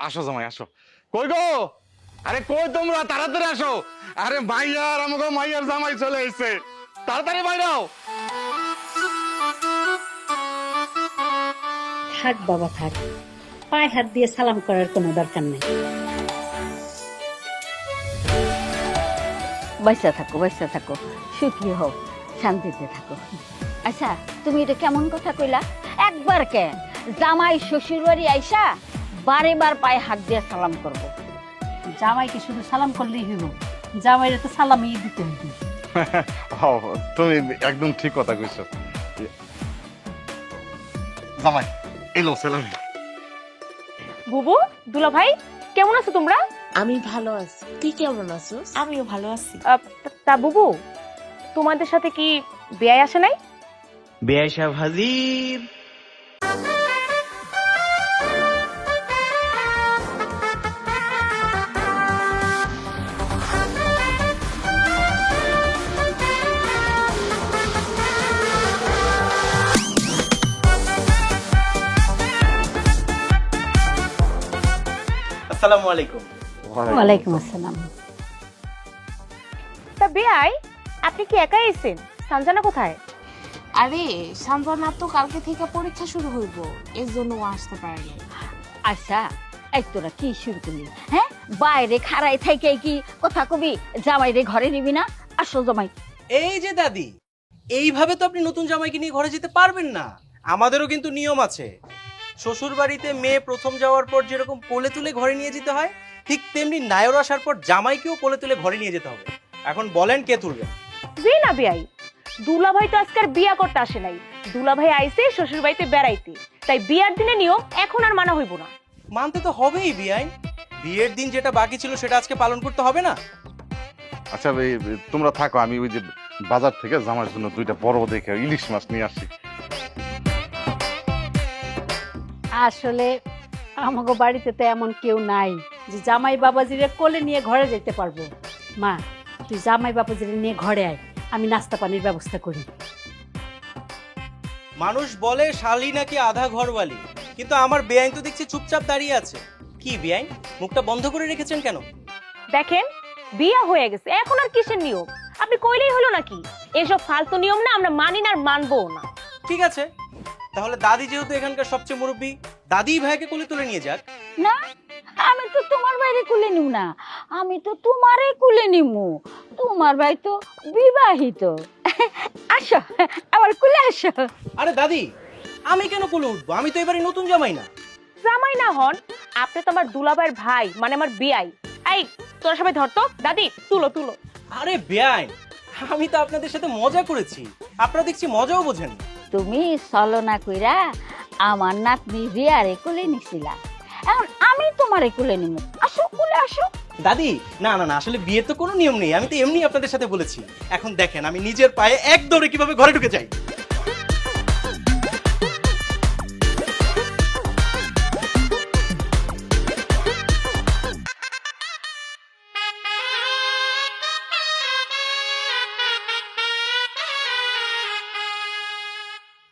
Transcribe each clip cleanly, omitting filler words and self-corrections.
আসো জামাই আসো। কই গো? আরে কই তোমরা, তাড়াতাড়ি আসো। আরে মাইয়ার আমাকে মাইয়ার জামাই চলে এসেছে, তাড়াতাড়ি বাইরাও। থাক বাবা থাক, পায়ে হাত দিয়ে সালাম করার কোনো দরকার নেই। বাইসা থাকো, সুখী হোক, শান্তিতে থাকো। আচ্ছা, তুমি এটা কেমন কথা কইলা? একবার কে জামাই শ্বশুর বাড়ি আইসা বারে বার পায়ে হাত দিয়ে সালাম করব? জামাইকে শুধু সালাম করলেই হইব, জামাইরে তো সালামই দিতে হইবে। তুমি একদম ঠিক কথা কইছো জামাই। এলো সালাম। বুবু, দুলা ভাই, কেমন আছো তোমরা? আমি ভালো আছি, তুই কেমন আছিস? আমিও ভালো আছি। তা বুবু, তোমাদের সাথে কি বিয়ে আসে নাই? বেআই সাহেব হাজির। আসসালামু আলাইকুম। ওয়ালাইকুম আসসালাম। তা বিয়াই, আপনি কি একাই এসেছেন? সঞ্জনা কোথায়? আরে সঞ্জনা তো কালকে থেকে পরীক্ষা শুরু হইব, এর জন্য ও আসতে পারেনি। আচ্ছা, এই তোরা কি শুরু করলি? হ্যাঁ, বাইরে খাড়াই থেকে কি কথা কবি, জামাই রে ঘরে নিবি না? আসো জামাই। এই যে দাদি, এইভাবে তো আপনি নতুন জামাইকে নিয়ে ঘরে যেতে পারবেন না। আমাদেরও কিন্তু নিয়ম আছে। শ্বশুর বাড়িতে মেয়ে প্রথম যাওয়ার পর যেরকম কোলে তুলে ঘরে নিয়ে যেতে হয়, ঠিক তেমনি নায়র আসার পর জামাইকেও কোলে তুলে ঘরে নিয়ে যেতে হবে। এখন বলেন কে তুলবে? জি না বিয়াই, দুলা ভাই তো আজকাল বিয়া করতে আসে নাই। দুলা ভাই আইছে শ্বশুর বাড়িতে বেড়াইতে, তাই বিয়ার দিনে নিয়ম এখন আর মানা হইব না। মানতে তো হবেই বিআইন, বিয়ের দিন যেটা বাকি ছিল সেটা আজকে পালন করতে হবে না? আচ্ছা তোমরা থাকো, আমি ওই যে বাজার থেকে জামাইয়ের জন্য দুইটা বড় দেখে ইলিশ মাছ নিয়ে আসছি। আসলে আমাগো বাড়িতে তো এমন কেউ নাই যে জামাই বাবাজিরে কোলে নিয়ে ঘরে যেতে পারবো। মা, তুই জামাই বাবাজিরে নিয়ে ঘরে আয়, আমি নাস্তা পানির ব্যবস্থা করি। মানুষ বলে শালি নাকি আধা ঘরওয়ালি, কিন্তু আমার বেআইন তো দেখছি চুপচাপ দাঁড়িয়ে আছে। কি বেআইন, মুখটা বন্ধ করে রেখেছেন কেন? দেখেন, বিয়া হয়ে গেছে, এখন আর কিসের নিয়ম? আপনি কইলেই হলো নাকি? এসব ফালতু নিয়ম না আমরা মানি না আর মানবো না। ঠিক আছে, তাহলে দাদি যেহেতু এখানকার সবচেয়ে মুরব্বী, দাদি ভাইকে কোলে তুলে নিয়ে যাক। না, আমি তো তোমার বাইরে কুলে নিব না, আমি তো তোমারে কুলে নিমু। তোমার ভাই তো বিবাহিত। আসো, আমার কুলে আসো। আরে দাদি, আমি কেন কোলে উঠবো? আমি তো এবারে নতুন জামাই না। জামাই না হন, আপনি তো আমার দুলাভাইয়ের ভাই, মানে আমার বিয়াই। এই তোরা সবাই ধরতো, দাদি তুলো তুলো। আরে বেআইন, আমি তো আপনাদের সাথে মজা করেছি, আপনারা দেখছি মজাও বোঝেন। তুমি ছলনা কইরা আমার নাতনি রিয়ারে কুলে নিছিলা, এখন আমি তোমারে কুলে নিমু। আসো, কুলে আসো। দাদি, না না না, আসলে বিয়ের তো কোনো নিয়ম নেই, আমি তো এমনি আপনাদের সাথে বলেছি। এখন দেখেন আমি নিজের পায়ে এক দৌড়ে কিভাবে ঘরে ঢুকে যাই।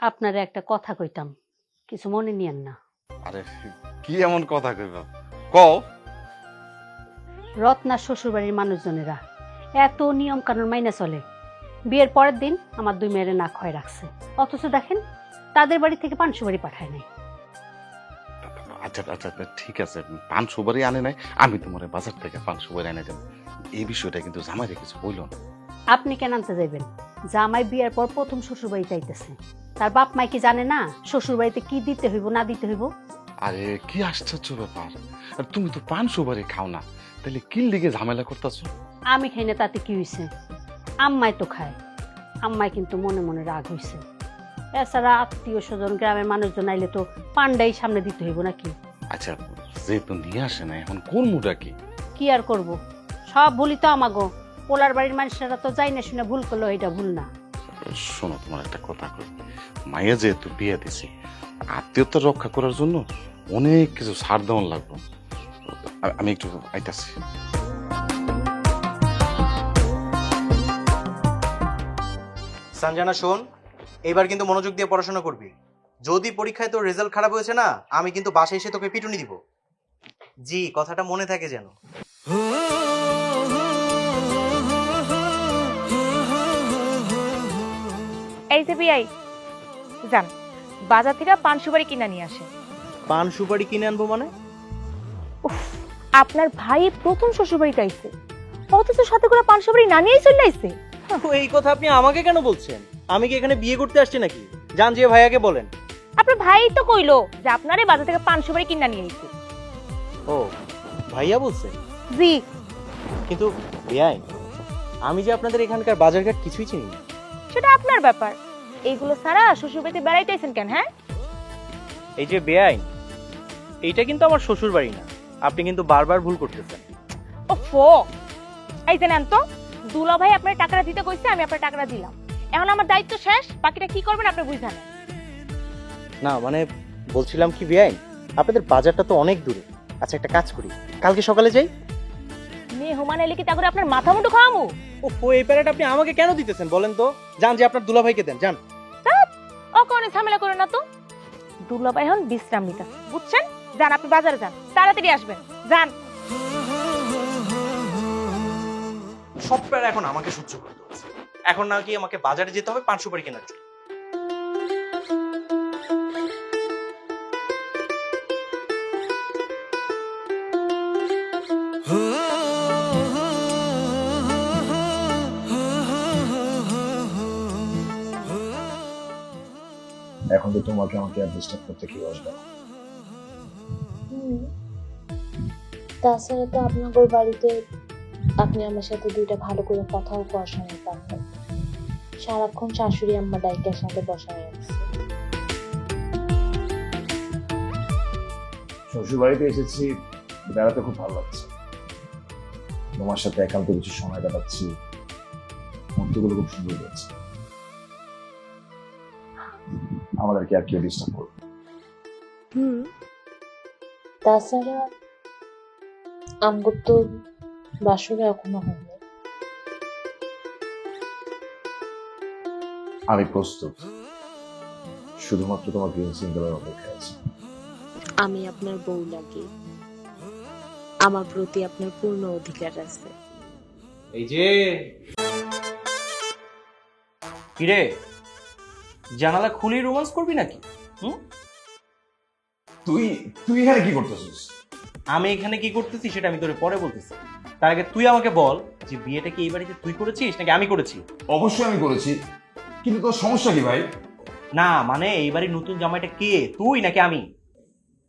আপনারে একটা কথা কইতাম, কিছু মনে নিয়েন না। আরে কি এমন কথা কইব, কও। রত্নার শ্বশুরবাড়ির মানুষজনেরা এত নিয়ম কানুন মাইনা চলে, বিয়ের পরের দিন আমার দুই মেয়েরে না খয় রাখছে, অথচ দেখেন তাদের বাড়ি থেকে পান সুপারি পাঠায় নাই। আচ্ছা আচ্ছা ঠিক আছে, পান সুপারি আনে নাই, আমি তোমার বাজার থেকে পান সুপারি এনে দেব। এই বিষয়টা কিন্তু জামাইরে কিছু বললো না। আপনি কেন আনতে যাইবেন? জামাই বিয়ের পর প্রথম শ্বশুরবাড়ি চাইতেছে, তার বাপ মাই কি জানে না শ্বশুরবাড়িতে কি দিতে হইব না দিতে হইব? আরে কি আশ্চর্য ব্যাপার, আর তুমি তো পান সুপারি খাও না, তাহলে কি লিগে ঝামেলা করতেছো? আমি খাই না তাতে কি হইছে? আম্মাই তো খায়, আম্মাই কিন্তু মনে মনে রাগ হইছে। এছাড়া আত্মীয় স্বজন গ্রামের মানুষজন আইলে তো পান্ডাই সামনে দিতে হইব নাকি? আচ্ছা যেহেতু নিয়ে আসে না, এখন কোন মুডা কি? কি আর করব, সব ভুলই তো আমাগো। পোলার বাড়ির মানুষেরা তো যাই না শুনে ভুল করলো, এটা ভুল না। শোনো, তোমার একটা কথা কই, মাইয়া যেহেতু বিয়ে দিছি, আত্মীয়তা রক্ষা করার জন্য অনেক কিছু ছাড় দেওয়ার লাগবে। আমি একটু আইতাছি। সঞ্জনা শোন, এবার কিন্তু মনোযোগ দিয়ে পড়াশোনা করবি। যদি পরীক্ষায় তোর রেজাল্ট খারাপ হয়েছে না, আমি কিন্তু বাসায় এসে তোকে পিটুনি দিব। জি, কথাটা মনে থাকে যেন। এই যে বিয়াই যান, বাজার থেকে পান সুপারি কিনা নিয়ে আসে। পান সুপারি কিনে আনবো মানে? আপনার ভাই প্রথম শ্বশুরবাড়িতে আইছে, অথচ সাথে করে পান সুপারি না নিয়েই চলে আইছে। এই কথা আপনি আমাকে কেন বলছেন? আমি কি এখানে বিয়ে করতে আসছি নাকি? যান যে ভাইয়াকে বলেন। আপনার ভাই তো কইলো যে আপনারে বাজার থেকে পান সুপারি কিনা নিয়ে আইছে। ও, ভাইয়া বলছে? জি। কিন্তু বিয়াই, আমি যে আপনাদের এখানকার বাজারঘাট কিছুই চিনি না। সেটা আপনার ব্যাপার। এইগুলো সারা শ্বশুরবাড়িতে বেড়াইতে আইছেন কেন? হ্যাঁ, এই যে বেআই, এইটা কিন্তু আমার শ্বশুর বাড়ি না। আপনি কিন্তু বারবার ভুল করতেছেন। ওফো, এই যে নেন তো, দুলা ভাই আপনার টাকাটা দিতে কইছে, আমি আপনার টাকাটা দিলাম। এখন আমার দায়িত্ব শেষ, বাকিটা কি করবেন আপনি বুঝান। না মানে বলছিলাম কি বেআই, আপনাদের বাজারটা তো অনেক দূরে। আচ্ছা একটা কাজ করি, কালকে সকালে যাই। মেহমান এলে কি তা করে আপনার মাথা মুন্ডু খাওয়ামু? ও, এই প্যারাটা আপনি আমাকে কেন দিতেছেন বলেন তো? যান যে আপনার দুলাভাইকে দেন, যান। ও কোনে ঝামেলা করে না তো। দুলা ভাই এখন বিশ্রাম নিতে, বুঝছেন? যান, আপনি বাজারে যান, তাড়াতাড়ি আসবেন। যান। সব প্যারা এখন আমাকে সহ্য করতে হচ্ছে। এখন নাকি আমাকে বাজারে যেতে হবে পান সুপারি কেনার জন্য। এখন তো তোমাকে আমাকে আর ডিস্টার্ব করতে কেউ আসবে না। তাছাড়া তো আপনাদের বাড়িতে আপনি আমার সাথে দুইটা ভালো করে কথাও কওয়া শোনাতে পারতেন। সারাক্ষণ শাশুড়ি আম্মা ডাইকার সাথে বসায় আছে। শ্বশুর বাড়িতে এসেছি, বেড়াতে খুব ভালো লাগছে। তোমার সাথে একান্ত কিছু সময় কাটাচ্ছি, মুহূর্তগুলো খুব সুন্দর যাচ্ছে। আমাদেরকে আর কেউ ডিস্টার্ব করবে? তাছাড়া আমগো তো বাসরে এখনো হয়নি। আমি প্রস্তুত, শুধুমাত্র তোমার গ্রিন সিগন্যালের অপেক্ষায় আছি। আমি আপনার বউ লাগি, আমার প্রতি আপনার পূর্ণ অধিকার আছে। এই যে কিরে, জানালা খুলি রোমান্স করবি নাকি? তুই তুই এখানে কি করতেছিস? আমি এখানে কি করতেছি সেটা আমি তোরে পরে বলতেছি। তার আগে তুই আমাকে বল যে বিয়েটা কি এই বাড়িতে তুই করেছিস নাকি আমি করেছি? অবশ্যই আমি করেছি, কিন্তু তোর সমস্যা কি ভাই? না মানে এই বাড়ির নতুন জামাইটা কে, তুই নাকি আমি?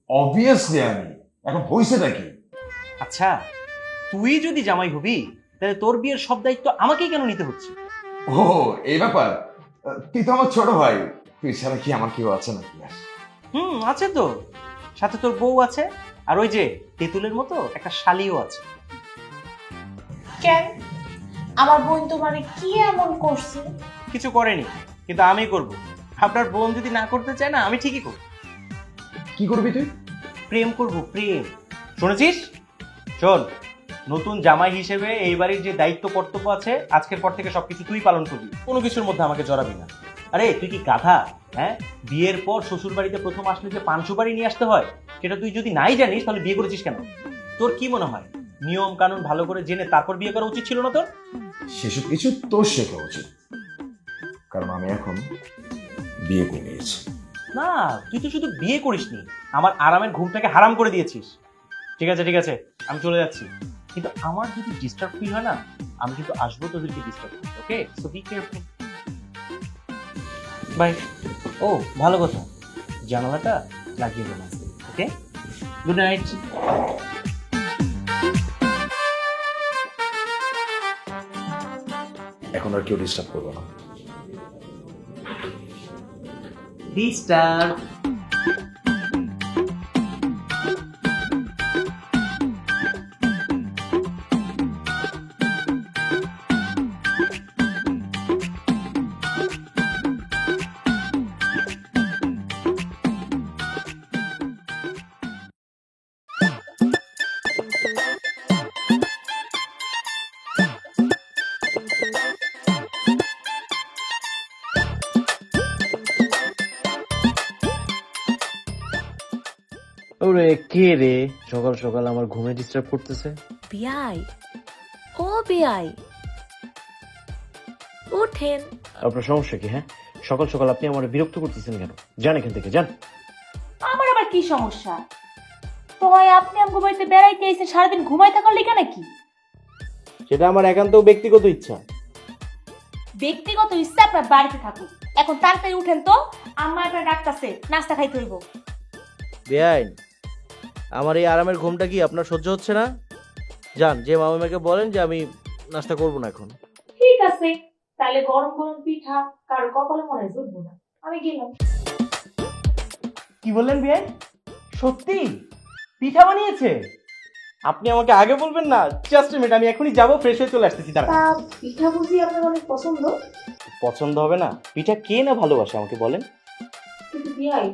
অবভিয়াসলি আমি। এখন হইছেটা কি? আচ্ছা, তুই যদি জামাই হবি তাহলে তোর বিয়ের সব দায়িত্ব আমাকেই কেন নিতে হচ্ছে? ও, এই ব্যাপার। তুই তো আমার ছোট ভাই, তুই ছাড়া কি আমার কেউ আছে নাকি? আছে তো, সাথে তোর বউ আছে, আর ওই যে তেঁতুলের মতো একটা শালিও আছে। কেন, আমার বোন তোমারে কি এমন করছে? কিছু করেনি, কিন্তু আমি করব। আপনার বোন যদি না করতে চায় না, আমি ঠিকই করব। কি করবি তুই? প্রেম করব, প্রেম। শুনেছিস? শোন, নতুন জামাই হিসেবে এই বাড়ির যে দায়িত্ব কর্তব্য আছে, আজকের পর থেকে সবকিছু তুই পালন করবি, কোনো কিছুর মধ্যে আমাকে জড়াবি না। আরে তুই কি গাধা? হ্যাঁ, বিয়ের পর শ্বশুর বাড়িতে প্রথম আসলে যে পান সুপারি নিয়ে আসতে হয়, সেটা তুই যদি নাই জানিস তাহলে বিয়ে করেছিস কেন? তোর কি মনে হয় নিয়ম কানুন ভালো করে জেনে তারপর বিয়ে করা উচিত ছিল না তোর? সেসব কিছু তোর শেখা উচিত, কারণ আমি এখন বিয়ে করে নিয়েছি। না, তুই তো শুধু বিয়ে করিসনি, আমার আরামের ঘুমটাকে হারাম করে দিয়েছিস। ঠিক আছে ঠিক আছে, আমি চলে যাচ্ছি, কিন্তু আমার যদি ডিস্টার্ব ফিল হয় না, আমি কিন্তু আসবো তোদেরকে ডিস্টার্ব করতে। ওকে, সো বি কেয়ারফুল। বাই। ও ভালো কথা, জানালাটা লাগিয়ে দেবো। ওকে, গুড নাইট। এখন আর কেউ ডিস্টার্ব করবো না। ডিস্টার্ব। ওরে কে রে সকাল সকাল আমার ঘুমে ডিস্টার্ব করতেছে? বিয়াই, ও বিয়াই, উঠেন। আপনার সমস্যা কি? হ্যাঁ, সকাল সকাল আপনি আমার বিরক্ত করতেছেন কেন? যান এখান থেকে, যান। আমার আবার কি সমস্যা? তোমায় আপনি আমগো বাড়িতে বেড়াইতে এসে সারাদিন ঘুমাই থাকার লিখা নাকি? সেটা আমার একান্ত ব্যক্তিগত ইচ্ছা। ব্যক্তিগত ইচ্ছা আপনার বাড়িতে থাকুক। এখন তাড়াতাড়ি উঠেন তো, আম্মা আপনার ডাকতাছে, নাস্তা খাইতে হইব। বেআইন, আমার এই আরামের ঘুমটা কি আপনার সহ্য হচ্ছে না? যান, যে মামিমাকে বলেন যে আমি নাস্তা করব না এখন। ঠিক আছে, তাহলে গরম গরম পিঠা কারো কপালে মনে হয় জুটবো না। আমি গেলাম। কি বললেন বিয়াই? সত্যি পিঠা বানিয়েছে? আপনি আমাকে আগে বলবেন না? জাস্ট মিনিট, আমি এখনই যাবো, ফ্রেশ হয়ে চলে আসতেছি। দাঁড়া। পিঠা বুঝি আপনার অনেক পছন্দ? পছন্দ হবে না? পিঠা কে না ভালোবাসে আমাকে বলেন? কিন্তু বিয়াই,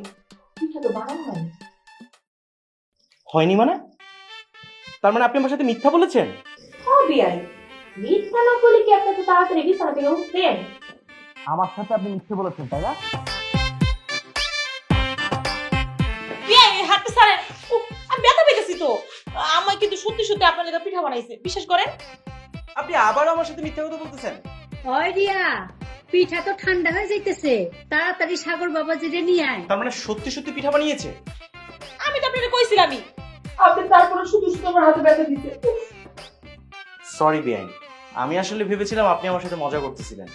পিঠা তো বানানো হয়নি। হয়নি মানে? তার মানে আপনি আমার সাথে মিথ্যা বলেছেন? হ্যাঁ বিয়াই, মিথ্যা না বলে কি আপনি তো তাড়াতাড়ি বিছানা থেকে উঠতেন? আমার সাথে আপনি মিথ্যে বলেছেন, তাই না? বিয়াই, হাঁটতে ছাড়েন। উফ, আমি ব্যথা পেয়েছি তো। আমার কিন্তু সত্যি সত্যি আপনার লেগে পিঠা বানাইছে, বিশ্বাস করেন। আপনি আবারও আমার সাথে মিথ্যা কথা বলতেছেন। হয় রিয়া, পিঠা তো ঠান্ডা হয়ে যাইতেছে, তাড়াতাড়ি সাগর বাবাজিরে নিয়ে আয়। তার মানে সত্যি সত্যি পিঠা বানিয়েছে? আমি তো আপনাকে কইছিলামই, আপনি তারপরে শুধু শুধু আমার হাতে ব্যথা দিতে। সরি বিয়াইন, আমি আসলে ভেবেছিলাম আপনি আমার সাথে মজা করতেছিলেন।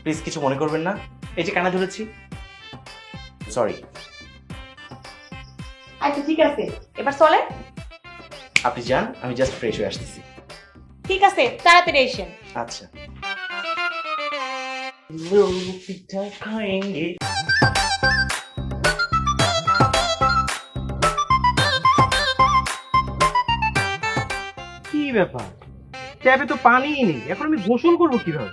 প্লিজ কিছু মনে করবেন না। এই যে কানা ধরেছি, সরি। আচ্ছা ঠিক আছে, এবার চলে। আপনি যান, আমি জাস্ট ফ্রেশ হয়ে আসতেছি। ঠিক আছে, তাড়াতাড়ি এসেন। আচ্ছা। পিঠা খাएंगे। কি ব্যাপার, ট্যাবে তো পানিই নেই, এখন আমি গোসল করবো কিভাবে?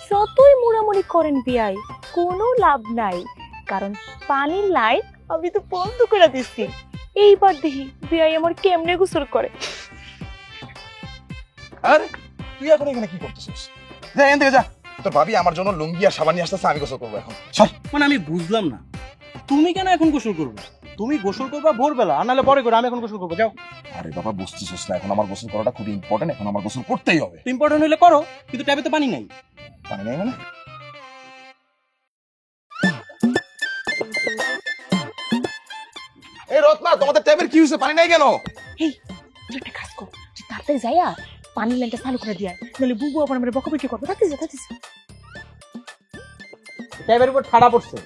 যতই মুড়ামুড়ি করেন বিয়াই, কোনো লাভ নাই, কারণ পানির লাইন আমি তো বন্ধ করে দিচ্ছি। এইবার দেখি বিয়াই আমার কেমনে গোসল করে। আরে তুই এখন এখানে কি করতেছিস? যা এখান থেকে যা। তোর ভাবি আমার জন্য লুঙ্গি আর সাবান নিয়ে আসতেছে, আমি গোসল করবো এখন। চল। মানে আমি বুঝলাম না, তুমি কেন এখন গোসল করবে? তুমি গোসল করবা ভোরবেলা, আর নাহলে পরে করে, আমি এখন গোসল করবো, যাও। আরে বাবা বুঝতেছিস না, এখন আমার গোসল করাটা খুব ইম্পর্টেন্ট, এখন আমার গোসল করতেই হবে। ইম্পর্টেন্ট হলে করো, কিন্তু ট্যাবে তো পানি নাই। পানি নেই মানে? এই রত্না, তোমাদের ট্যাবের কি হয়েছে? পানি নাই কেন? তুই একটা কাজ কর, তুই তাড়াতাড়ি যাইয়া পানির লাইনটা চালু করে দিয়ে আয়, নাহলে বুবু আবার আমার বকাবকি করবে। তাড়াতাড়ি যা। ট্যাবের উপর ঠাড়া পড়ছে।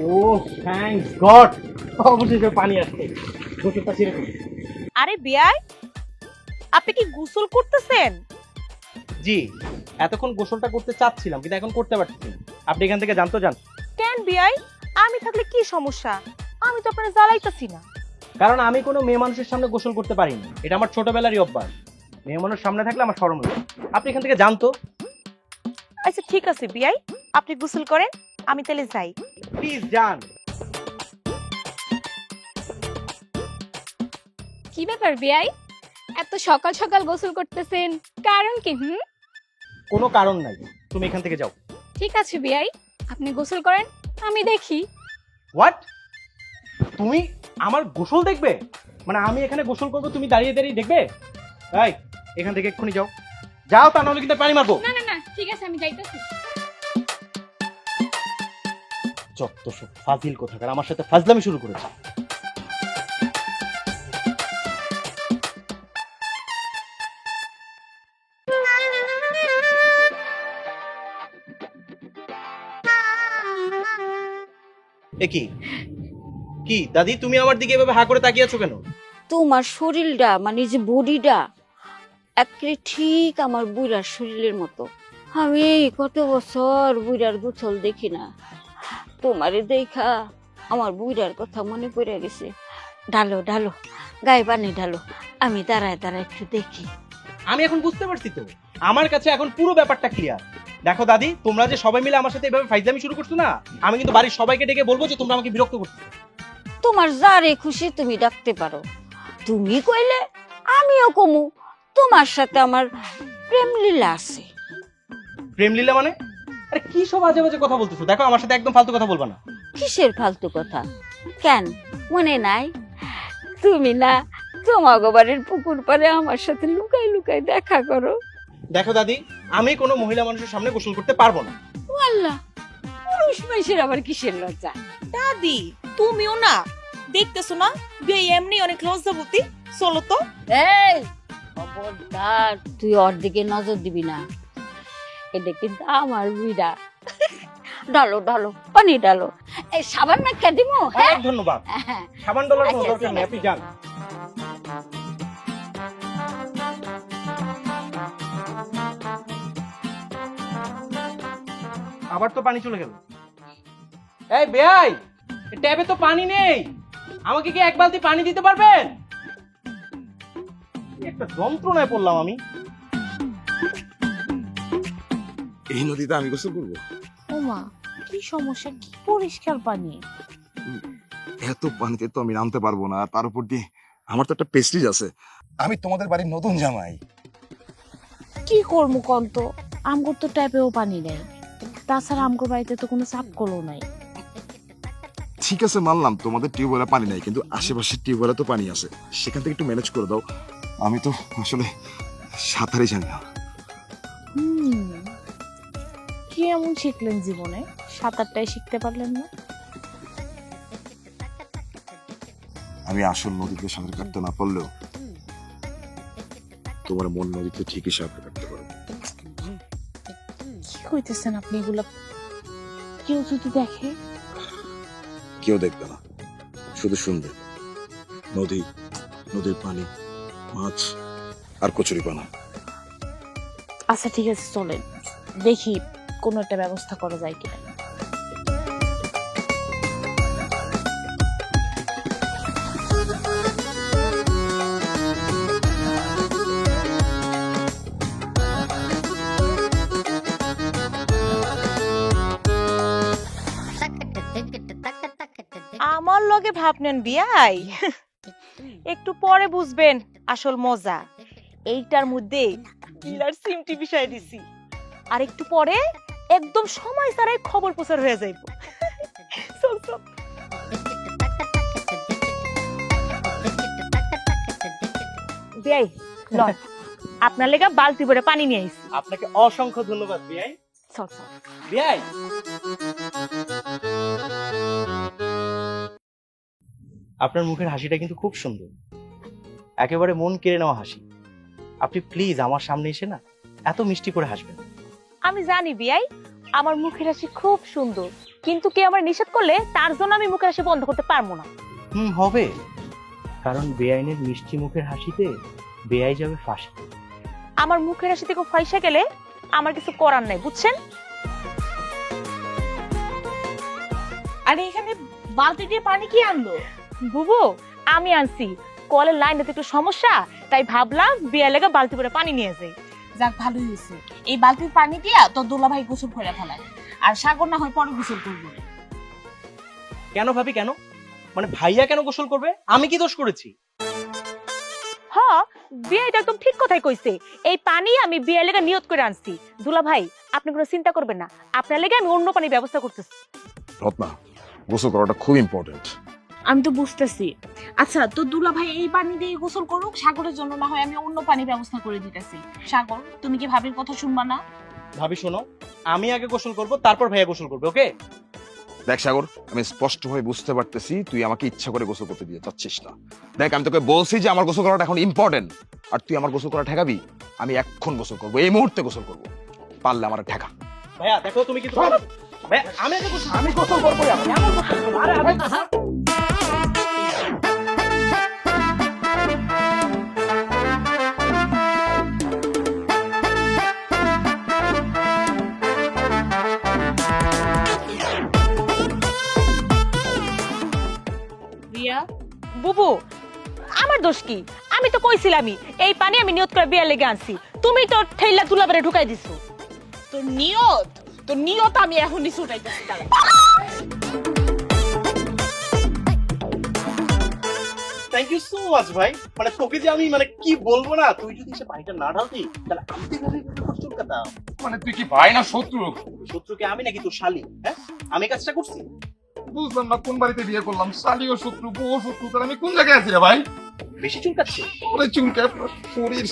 ও থ্যাঙ্কস গড, অবশেষে পানি আসছে। গোসলটা ছেড়ে দিন। আরে বিয়াই, আপনি কি গোসল করতেছেন? জি, এতক্ষণ গোসলটা করতে চাচ্ছিলাম, কিন্তু এখন করতে পারতেছি না। আপনি এখান থেকে জানতো যান। কেন বিয়াই, আমি থাকলে কি সমস্যা? আমি তো আপনার জ্বালাইতেছি না। কারণ আমি কোনো মেয়ে মানুষের সামনে গোসল করতে পারি না, এটা আমার ছোটবেলারই অভ্যাস। মেয়ে মানুষ সামনে থাকলে আমার শরম লাগে। আপনি এখান থেকে জানতো। আচ্ছা ঠিক আছে বিয়াই, আপনি গোসল করেন, আমি তাহলে যাই। প্লিজ যান। কি ব্যাপার বিয়াই, এত সকাল সকাল গোসল করতেছেন, কারণ কি? কোনো কারণ নাই, তুমি এখান থেকে যাও। ঠিক আছে বিয়াই, আপনি গোসল করেন, আমি দেখি। হোয়াট? তুমি আমার গোসল দেখবে? মানে আমি এখানে গোসল করবো, তুমি দাঁড়িয়ে দাঁড়িয়ে দেখবে? এই, এখান থেকে এক্ষুনি যাও, যাও, তা নাহলে কিন্তু পানি মারবো। না না না, ঠিক আছে, আমি যাইতেছি। যত সব ফাজিল কোথাকার আমার সাথে ফাজলামি শুরু করেছে। এ কি কি দাদি, তুমি আমার দিকে এভাবে হা করে তাকিয়ে আছো কেন? তোমার শরীরটা মানে যে বডিটা একেবারে ঠিক আমার বুড়ার শরীরের মতো। আমি কত বছর বুড়ার গোসল দেখি না, তোমারে দেখা আমার বুড়ার কথা মনে পড়ে গেছে। ঢালো ঢালো, গায়ে পানি ঢালো, আমি দাঁড়ায় দাঁড়ায় একটু দেখি। আমি এখন বুঝতে পারছি তো, আমার কাছে এখন পুরো ব্যাপারটা ক্লিয়ার। দেখো দাদি, তোমরা যে সবাই মিলে আমার সাথে এভাবে ফাইজলামি শুরু করছো না, আমি কিন্তু বাড়ির সবাইকে ডেকে বলবো যে তোমরা আমাকে বিরক্ত করছো। তোমার যারে খুশি তুমি ডাকতে পারো। তুমি কইলে আমিও কমু তোমার সাথে আমার প্রেম লীলা আছে। প্রেমলীলা মানে? আরে কি সব আজে বাজে কথা বলতেছো? দেখো আমার সাথে একদম ফালতু কথা বলবা না। কিসের ফালতু কথা? কেন মনে নাই তুমি না তোমাগো বাড়ির পুকুর পাড়ে আমার সাথে লুকাই লুকাই দেখা করো? দেখো দাদি, আমি কোনো মহিলা মানুষের সামনে গোসল করতে পারবো না। আল্লাহ, পুরুষ মানুষের আবার কিসের লজ্জা? দাদি তুমিও না দেখতেছো না বিয়াই এমনি অনেক লজ্জাবতী। চলো তো। এই খবরদার, তুই ওর দিকে নজর দিবি না, এটা কিন্তু আমার বিড়া। ডালো ডালো, পানি ডালো। এই সাবান মাখা দিমু? হ্যাঁ অনেক ধন্যবাদ। হ্যাঁ। সাবান ডলার কোনো আচ্ছা, দরকার নেই, ঠিক আপনি যান। আবার তো পানি চলে গেল। এই বেয়াই, ট্যাবে তো পানি নেই, আমাকে কি এক বালতি পানি দিতে পারবেন? একটা যন্ত্রণায় পড়লাম আমি। এই নদীতে আমি গোসল করবো? ওমা, কি সমস্যা? কি পরিষ্কার পানি। এত পানিতে তো আমি নামতে পারবো না, তার উপর দিয়ে আমার তো একটা পেস্টিজ আছে। আমি তোমাদের বাড়ির নতুন জামাই। কি করবো কন্ত? আমগর তো ট্যাপেও পানি নেই, তাছাড়া আমগর বাড়িতে তো কোনো চাপ কলও নাই। ঠিক আছে মানলাম তোমাদের টিউবওয়েলে পানি নাই, কিন্তু আশেপাশের টিউবওয়েলে তো পানি আছে, সেখান থেকে একটু ম্যানেজ করে দাও। আমি তো আসলে সাঁতারই জানি না। কি এমন শিখলেন জীবনে, সাঁতারটাই শিখতে পারলেন না? আমি আসল নদীতে সাঁতার কাটতে না পারলেও তোমার মন নদীতে ঠিকই সাঁতার কাটতে পারবে। কি কইতেছেন আপনি এগুলা? কেউ যদি দেখে? কেউ দেখবে না, শুধু শুনবে নদী, নদীর পানি, মাছ আর কচুরি পানা। আচ্ছা ঠিক আছে, চলেন দেখি কোনো একটা ব্যবস্থা করা যায় কিনা। আমার লগে ভাবনেন বিয়াই, একটু পরে বুঝবেন আসল মজা। এইটার মধ্যে কিলার সিমটি বিষয় দিছি, আর একটু পরে একদম সময় ছাড়াই খবর প্রচার হয়ে যাইব। চল চল। বিয়াই লন, আপনার লেগা বালতি ভরে পানি নিয়ে আইছি। আপনাকে অসংখ্য ধন্যবাদ বিয়াই। চল চল। বিয়াই, আপনার মুখের হাসিটা কিন্তু খুব সুন্দর, একেবারে মন কেড়ে নেওয়া হাসি। আপনি প্লিজ আমার সামনে এসে না এত মিষ্টি করে হাসবেন। আমি জানি বিয়াই আমার মুখের হাসি খুব সুন্দর, কিন্তু কে আমার নিষেধ করলে তার জন্য আমি মুখের হাসি বন্ধ করতে পারবো না। হবে, কারণ বেআইনের মিষ্টি মুখের হাসিতে বেআই যাবে ফাঁসি। আমার মুখের হাসি থেকে ফাইসা গেলে আমার কিছু করার নাই, বুঝছেন? আরে এখানে বালতি দিয়ে পানি কি আনলো? বুবু আমি আনছি, কলের লাইনে একটু সমস্যা, তাই ভাবলাম বিয়া লেগে বালতি করে পানি নিয়ে যাই। যাক ভালোই হয়েছে, এই বালতির পানি দিয়া তোর দুলা ভাই গোসল করে ফেলায়, আর সাগর না হয় পরে গোসল করবো। কেন ভাবি, কেন? মানে ভাইয়া কেন গোসল করবে? আমি কি দোষ করেছি? হ্যাঁ, বিয়াটা একদম ঠিক কথাই কইছে। এই পানি আমি বিয়া লেগে নিয়ত করে আনছি। দুলা ভাই আপনি কোনো চিন্তা করবেন না, আপনার লেগে আমি অন্য পানির ব্যবস্থা করতেছি। রত্না, গোসল করাটা খুব ইম্পর্টেন্ট। আমি তো বুঝতেছি। আচ্ছা তো দুলা ভাই এই পানি দিয়ে গোসল করুক, সাগরের জন্য না হয় আমি অন্য পানির ব্যবস্থা করে দিতেছি। সাগর তুমি কি ভাবির কথা শুনবা না? ভাবি শোনো, আমি আগে গোসল করব, তারপর ভাইয়া গোসল করবে, ওকে? দেখ সাগর, আমি স্পষ্টভাবে বুঝতে পারতেছি তুই আমাকে ইচ্ছা করে গোসল করতে দিয়ে চাচ্ছিস না। দেখ আমি তোকে বলছি যে আমার গোসল করাটা এখন ইম্পর্টেন্ট, আর তুই আমার গোসল করা ঠেকাবি। আমি এখন গোসল করবো, এই মুহূর্তে গোসল করবো, পারলে আমার ঠেকা। ভাইয়া দেখো তুমি কি ভাইয়া, আমি গোসল করবো। আরে আরে বুবু আমার দোষ কি? আমি তো কইছিলামই এই পানি আমি নিয়ত করে বিয়া লেগে আনছি, তুমি তো ঠেলা দুলাবারে ঢুকাই দিছো। তোর নিয়ত আমি এখনই ছুটাইতেছি। থ্যাংক ইউ সো মাচ ভাই। মানে তোকে যে আমি মানে কি বলবো না, তুই যদি সে পানিটা না ঢালতি তাহলে আমি তো এভাবে চুলকাতাম। মানে তুই কি ভাই না শত্রু? শত্রুকে আমি নাকি তোর শালি? হ্যাঁ, আমি কাজটা করছি? বুঝলাম না কোন বাড়িতে বিয়ে করলাম, শালি ও শত্রু, বউ শত্রু, তাহলে আমি কোন জায়গায় আছি রে ভাই? বেশি চুলকাচ্ছে? ওরে চুলকায় পুরো শরীর।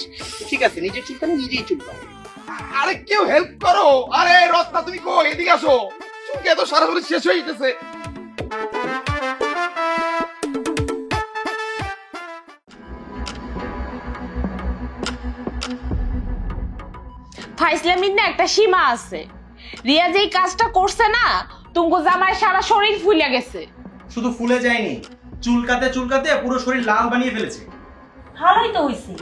ঠিক আছে, নিজের চুলকানি নিজেই চুলকাও। আরে কেউ হেল্প করো। আরে রত্না তুমি কো, এদিকে আসো। চুলকে তো সারা শরীর শেষ হয়ে গেছে। ফাইসলামির না একটা সীমা আছে। রিয়া যেই কাজটা করছে না, তুমগো জামাই সারা শরীর ফুলে গেছে। শুধু ফুলে যায়নি, চুলকাতে চুলকাতে পুরো শরীর লাল বানিয়ে ফেলেছে। ভালোই তো হইছে।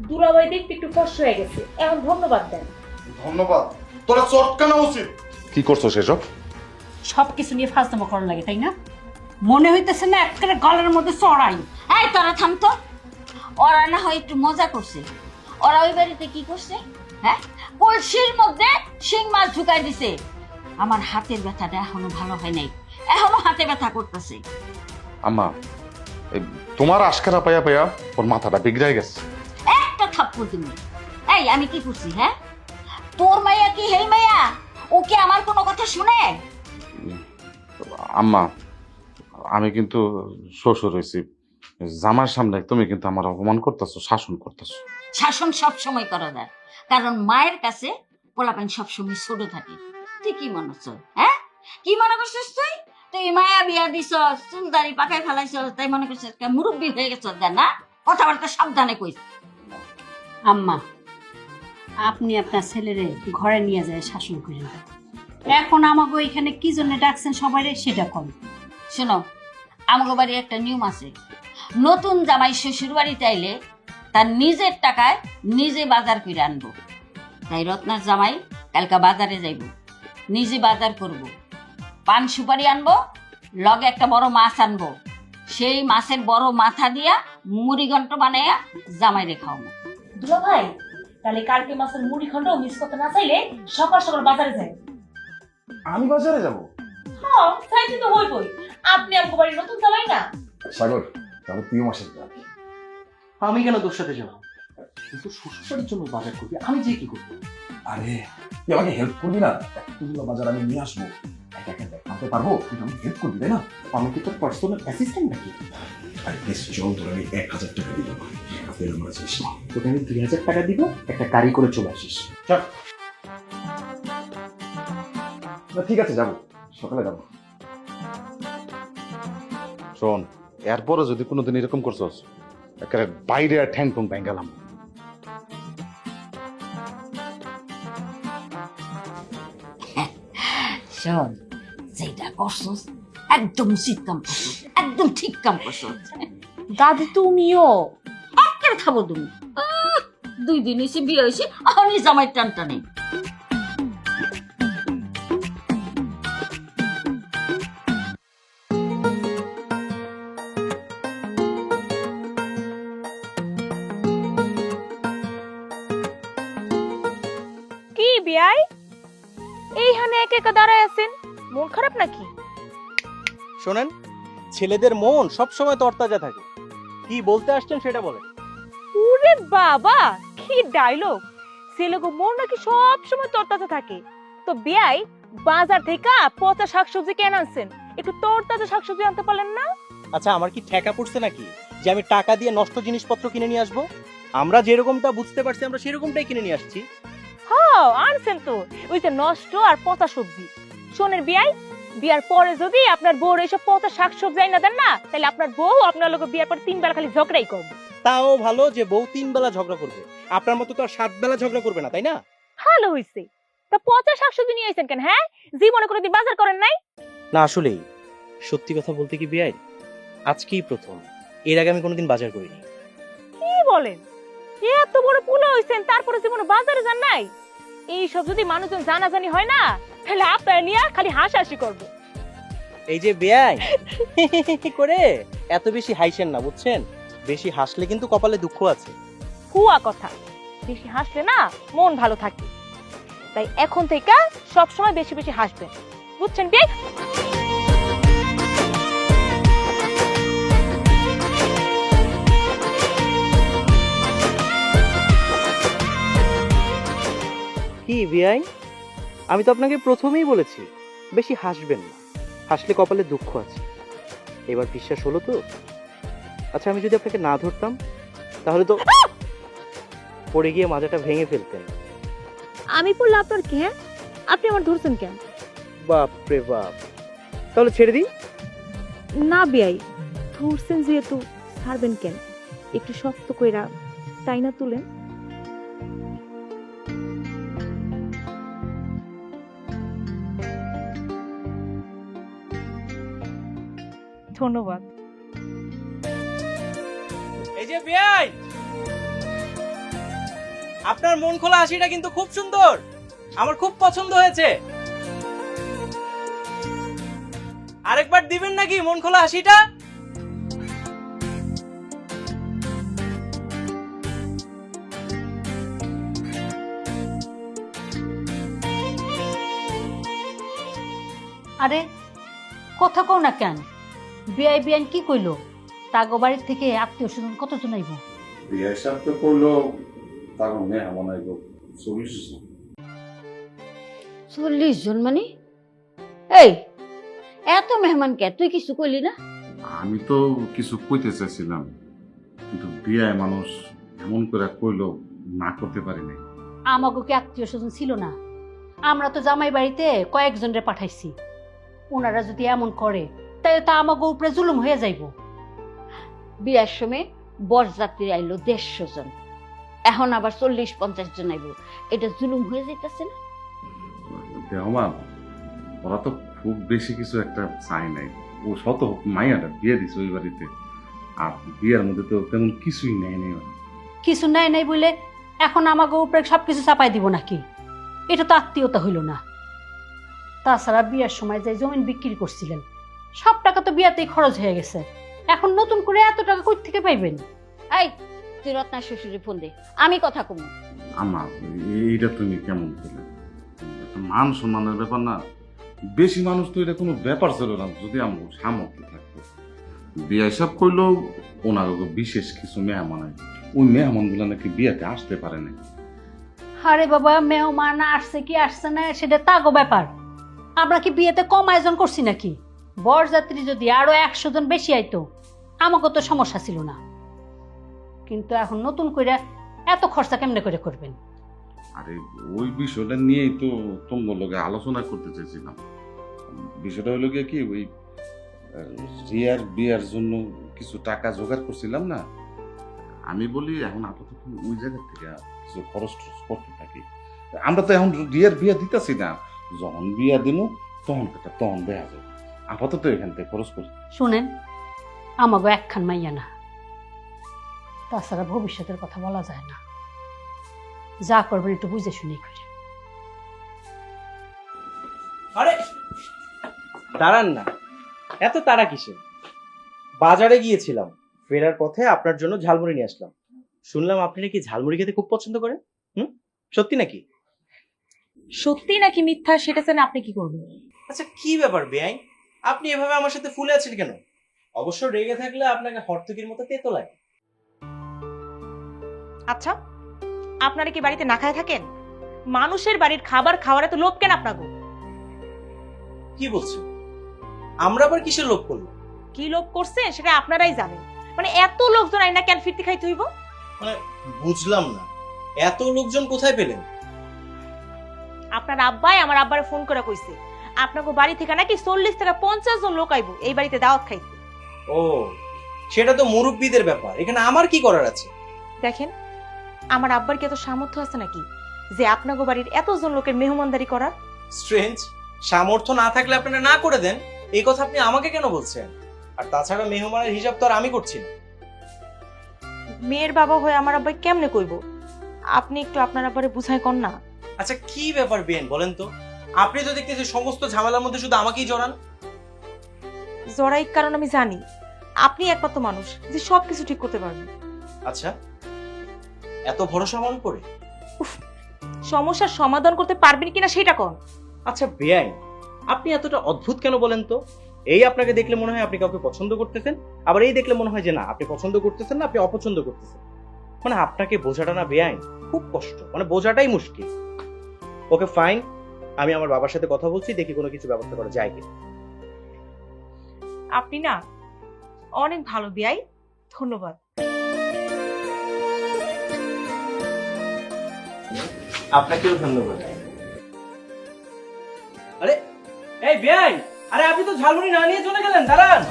দুলাভাই দেখতে একটু কষ্ট হয়ে গেছে, এখন ধন্যবাদ দেন। ধন্যবাদ, তোরা চটকানো উচিত। কি করছো সেসব? সব কিছু নিয়ে ফাজলামো করার লাগে, তাই না? মনে হইতেছে না একেবারে গলার মধ্যে চড়াই। এই তোরা থাম তো। ওরা না হয় একটু মজা করছে। ওরা ওই বাড়িতে কি করছে? হ্যাঁ, কলসির মধ্যে শিং মাছ ঢুকাই দিছে। আমার হাতের ব্যথাটা এখনো ভালো হয় নাই, এখনো হাতে ব্যথা করতেছে। আম্মা, এই তোমার আশকারা পাইয়া পাইয়া ওর মাথাটা বিগড়াই গেছে। একটা থাপ্পড় তুমি। এই আমি কি করছি? হ্যাঁ, তোর মাইয়া কি হেই মাইয়া? ও কি আমার কোনো কথা শুনে? আম্মা, আমি কিন্তু শ্বশুর হয়েছি, জামার সামনে তুমি কিন্তু আমার অপমান করতেছো, শাসন করতেছো। শাসন সব সময় করা যায়, কারণ মায়ের কাছে পোলাপান সবসময় ছোট থাকে। তুই কি মনে করছ? হ্যাঁ, কি মনে করছিস তুই? তুই মায়া বিয়া দিছ, চুলদারি পাকায় ফেলাইছ, তাই মনে করছিস মুরব্বী হয়ে গেছ? না, কথাবার্তা সাবধানে কইস। আম্মা, আপনি আপনার ছেলেরে ঘরে নিয়ে যায় শাসন করেন। এখন আমাকে এখানে কি জন্য ডাকছেন সবাই, সেটা কর। শোনো, আমাকে বাড়ি একটা নিয়ম আছে। নতুন জামাই শ্বশুর বাড়িতে আইলে তার নিজের টাকায় নিজে বাজার করে আনবো। তাই রত্নার জামাই কালকা বাজারে যাইব, নিজে বাজার করব, পান সুপারি আনবো, লগে একটা বড় মাছ আনবো। সেই মাছের বড় মাথা দিয়া মুড়ি ঘন্ট বানাইয়া জামাই রে খাওয়াবো। দুলাভাই, তাহলে কালকে মাছের মুড়ি খন্ড মিস করতে না চাইলে সকাল সকাল বাজারে যাই। আমি বাজারে যাব? হ্যাঁ, চাইতে তো হইবই। আপনি আমাকে বাড়ির নতুন জামাই না? সাগর, তাহলে তুই আমার সাথে যাবি। আমি কেন তোর সাথে যাবো? কিন্তু শ্বশুরবাড়ির জন্য বাজার করবি, আমি যে কি করবো? আরে তুই আমাকে হেল্প করবি না? এতগুলো বাজার আমি নিয়ে আসবো, একা একা দেখাতে পারবো? তুই আমাকে হেল্প করবি, তাই না? আমি কি তোর পার্সোনাল অ্যাসিস্ট্যান্ট নাকি? আরে প্লিজ চল, তোর আমি 1000 টাকা দিব, আপেল আমার আছিস। তোকে আমি 2000 টাকা দিব, একটা গাড়ি করে চলে আসিস। চল। না ঠিক আছে, যাবো, সকালে যাবো। শোন, এরপরে যদি কোনোদিন এরকম করছস, একেবারে বাইরে আর ঠ্যাং টুং ব্যাঙ্গালাম। শোন, যেটা করছস একদম উচিত কাম করছস, একদম ঠিক কাম করছস। দাদি তুমিও একের খাবো তুমি। 2 দিন এসে বিয়ে হয়েছে, আমি জামাই টানটা নেই। কি বিয়াই, এইখানে একা একা দাঁড়ায় আছেন, মন খারাপ নাকি? শোনেন, ছেলেদের মন সবসময় তরতাজা থাকে। কি বলতে আসছেন সেটা বলেন। ওরে বাবা, কি ডায়লগ! ছেলেগো মন নাকি সব সময় তরতাজা থাকে। তো বিয়াই, বাজার থেকে পচা শাকসবজি কেন আনছেন? একটু তরতাজা শাকসবজি আনতে পারলেন না? আচ্ছা, আমার কি ঠেকা পড়ছে নাকি যে আমি টাকা দিয়ে নষ্ট জিনিসপত্র কিনে নিয়ে আসবো? আমরা যেরকমটা বুঝতে পারছি, আমরা সেরকমটাই কিনে নিয়ে আসছি। হ্যাঁ, আনছেন তো ওই যে নষ্ট আর পচা সবজি। শোনেন বিয়াই, বিয়ার পরে যদি আপনার বউর এইসব পচা শাকসবজি আইনা দেন না, তাহলে আপনার বউ আপনার লোক বিয়ার পর 3 বেলা খালি ঝগড়াই করবে। তাও ভালো যে বউ 3 বেলা ঝগড়া করবে, আপনার মতো তো আর 7 বেলা ঝগড়া করবে না, তাই না? ভালো হইছে। তা পচা শাকসবজি নিয়ে আইছেন কেন? হ্যাঁ, জীবনে কোনোদিন বাজার করেন নাই? না, আসলেই সত্যি কথা বলতে কি বিয়াই, আজকেই প্রথম। এর আগে আমি কোনোদিন বাজার করিনি। কি বলেন? এত বড় পুলা হইছেন, তারপরে জীবনে বাজারে যান নাই? এইসব যদি মানুষজন জানাজানি হয় না, তাহলে আপনার নিয়ে খালি হাসাহাসি করবে। এই যে বেয়াই করে এত বেশি হাসেন না, বুঝছেন? বেশি হাসলে কিন্তু কপালে দুঃখ আছে। হুয়া কথা, বেশি হাসলে না মন ভালো থাকে। তাই এখন থেকে সবসময় বেশি বেশি হাসবেন, বুঝছেন বিয়াই? কি বিয়াই, আমি তো আপনাকে প্রথমেই বলেছি বেশি হাসবেন না, হাসলে কপালে দুঃখ আছে। এবার বিশ্বাস হলো তো? আচ্ছা, আমি যদি আপনাকে না ধরতাম তাহলে তো পড়ে গিয়ে মাজাটা ভেঙে ফেলতেন। আমি পড়লে আপনার কি? হ্যাঁ, আপনি আমার ধরছেন কেন? বাপ রে বাপ, তাহলে ছেড়ে দিই? না বিয়াই, ধরছেন যেহেতু ছাড়বেন কেন? একটু শক্ত কইরা তাই না তুলেন। ধন্যবাদ। এই যে বেয়াই, আপনার মন খোলা হাসিটা কিন্তু খুব সুন্দর, আমার খুব পছন্দ হয়েছে। আরেকবার দিবেন নাকি মন খোলা হাসিটা? আরে কথা কও না কেন? বিয়াই বিয়ান কি কইলো? তাগো বাড়ির থেকে আত্মীয় স্বজন কতজন আইব? বিয়ে হিসাব তো করলো তার মেহমান আইব 40 জন। 40 জন মানে? এই এত মেহমান কে? তুই কিছু কইলি না? আমি তো কিছু কইতে চাইছিলাম, কিন্তু বিয়ে মানুষ এমন করে কইলো না করতে পারি নাই। আমাগো কি আত্মীয় স্বজন ছিল না? আমরা তো জামাই বাড়িতে কয়েকজনরে পাঠাইছি। ওনারা যদি এমন করে তাহলে তো আমাগো উপরে জুলুম হয়ে যাইব। বিয়ার সময় বরযাত্রী আইলো 150 জন, এখন আবার 40-50 জন আইব। এটা জুলুম হয়ে যাইতেছে না? দেহমান, ওরা তো খুব বেশি কিছু একটা চাই নাই। ও শত মাইয়াটা বিয়ে দিছে ওই বাড়িতে, আর বিয়ের মধ্যে তো তেমন কিছুই নেই নেই ওরা। কিছু নাই নাই বলে এখন আমাগো উপরে সবকিছু চাপাই দিব নাকি? এটা তো আত্মীয়তা হইল না। তাছাড়া বিয়ের সময় যে জমিন বিক্রি করছিলেন সব টাকা তো বিয়াতেই খরচ হয়ে গেছে। এখন নতুন করে এত টাকা কই থেকে পাইবেন? এই তুই রত্নার শ্বশুরে ফোন দে, আমি কথা কমু। আমা, এইটা তুমি কেমন করলে? একটা মান সম্মানের ব্যাপার না? বেশি মানুষ তো এটা কোনো ব্যাপার ছিল না যদি আমার সামর্থ্য থাকতো। বিয়ে সব করলো ওনার বিশেষ কিছু মেহমান হয়, ওই মেহমান গুলা নাকি বিয়েতে আসতে পারে না। আরে বাবা, মেহমান আসছে কি আসছে না সেটা তাগো ব্যাপার। আমরা কি বিয়েতে কম আয়োজন করছি নাকি? বরযাত্রী যদি আরো 100 জন বেশি আইতো আমাকে তো সমস্যা ছিল না, কিন্তু এখন নতুন করে এত খরচা কেমনে করে করবেন? আরে ওই বিষয়টা নিয়েই তো তোমার লগে আলোচনা করতে চাইছিলাম। বিষয়টা হলো গিয়ে কি, ওই রিয়ার বিয়ার জন্য কিছু টাকা জোগাড় করছিলাম না। আমি বলি এখন আপাতত ওই জায়গা থেকে কিছু খরচ টরচ করতে থাকি। আমরা তো এখন রিয়ার বিয়া দিতেছি না, যখন বিয়া দিন তখন দেয়া যাবে। আপাতত এখান থেকে খরচ করি। শুনেন, আমাগো একখান মাইয়া না, তাছাড়া ভবিষ্যতের কথা বলা যায় না। যা করবেন একটু বুঝে শুনে করে। আরে দাঁড়ান না, এত তাড়া কিসে? বাজারে গিয়েছিলাম, ফেরার পথে আপনার জন্য ঝালমুড়ি নিয়ে আসলাম। শুনলাম আপনি নাকি ঝালমুড়ি খেতে খুব পছন্দ করেন। সত্যি নাকি? সত্যি নাকি মিথ্যা সেটা জানে আপনি কি করবেন? আচ্ছা, কি ব্যাপার বেআই, আপনি এভাবে আমার সাথে ফুলে আছেন কেন? অবশ্য রেগে থাকলে আপনাকে হর্তকির মতো তেতো লাগে। আচ্ছা, আপনারা কি বাড়িতে না খায় থাকেন? মানুষের বাড়ির খাবার খাওয়ার এত লোভ কেন আপনাকে? কি বলছেন? আমরা আবার কিসের লোভ করলো? কি লোভ করছেন সেটা আপনারাই জানেন। মানে এত লোকজন আইনা কেন ফিরতে খাইতে হইব? মানে বুঝলাম না, এত লোকজন কোথায় পেলেন? আপনার আব্বাই আমার আব্বারে ফোন করে কইছে আপনাকে বাড়ি থেকে নাকি 40 থেকে 50 জন লোক আইবো এই বাড়িতে দাওয়াত খাইতে। ও, সেটা তো মুরব্বীদের ব্যাপার, এখানে আমার কি করার আছে? দেখেন, আমার আব্বার কি এত সামর্থ্য আছে নাকি যে আপনাকে বাড়ির এতজন লোকের মেহমানদারি করার? স্ট্রেঞ্জ, সামর্থ্য না থাকলে আপনারা না করে দেন, এই কথা আপনি আমাকে কেন বলছেন? আর তাছাড়া মেহমানের হিসাব তো আর আমি করছি না। মেয়ের বাবা হয়ে আমার আব্বাই কেমনে কইব? আপনি একটু আপনার আব্বারে বুঝাই কর না। আচ্ছা, কি ব্যাপার বেন বলেন তো? আপনি তো দেখতেছি সমস্ত ঝামেলার মধ্যে শুধু আমাকেই জড়ান। জড়াই কারণ আমি জানি আপনি একমাত্র মানুষ যে সবকিছু ঠিক করতে পারবেন। আচ্ছা, এত ভরসা আমার উপরে? সমস্যার সমাধান করতে পারবেন কিনা সেটা কোন? আচ্ছা বেআইন, আপনি এতটা অদ্ভুত কেন বলেন তো? এই আপনাকে দেখলে মনে হয় আপনি কাউকে পছন্দ করতেছেন, আবার এই দেখলে মনে হয় যে না আপনি পছন্দ করতেছেন না, আপনি অপছন্দ করতেছেন। মানে আপনাকে বোঝাটা না বেআইন খুব কষ্ট, মানে বোঝাটাই মুশকিল। ওকে ফাইন, আমি আমার বাবার সাথে কথা বলছি, দেখি কোনো কিছু ব্যবস্থা করা যায় কিনা। আপনি না অনেক ভালো বিয়াই, ধন্যবাদ। আপনাকেও ধন্যবাদ। আরে এই বেআই, আরে আপনি তো ঝালমুড়ি না নিয়ে চলে গেলেন, দাঁড়ান।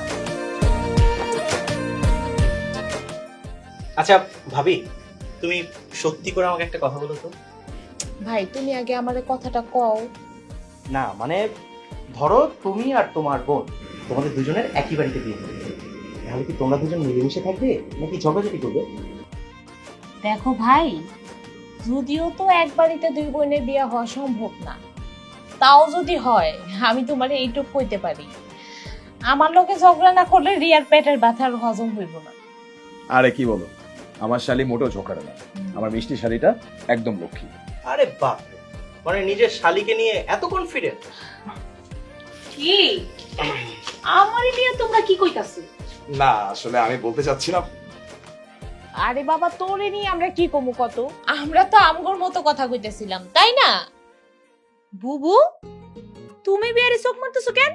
আচ্ছা ভাবি, তুমি সত্যি করে আমাকে একটা কথা বলো তো। ভাই তুমি আগে আমাদের কথাটা কও। না মানে ধরো তুমি আর তোমার বোন, তোমাদের দুজনের একই বাড়িতে বিয়ে হবে, তাহলে কি তোমরা দুজন মিলেমিশে থাকবে নাকি ঝগড়াঝাটি করবে? দেখো ভাই, যদিও তো এক বাড়িতে দুই বোনের বিয়ে হওয়া সম্ভব না, তাও যদি হয় আমি তোমার এইটুক কইতে পারি, আমার লোকে ঝগড়া না করলে রিয়ার পেটের ব্যথার হজম হইব না। আরে কি বলো, আমার শালি মোটেও ঝোঁকারে না, আমার মিষ্টি শালিটা একদম লক্ষ্মী। আরে বাপ রে, মানে নিজের শালিকে নিয়ে এত কনফিডেন্ট? কি আমারই নিয়ে তোমরা কি কইতাছো? না আসলে আমি বলতে চাচ্ছিলাম, আরে বাবা, তোরে নিয়ে আমরা কি কমু কত, আমরা তো আমগোর মতো কথা কইতেছিলাম, তাই না? বুবু, তুমি বিয়ারে চোখ মারতেছো কেন?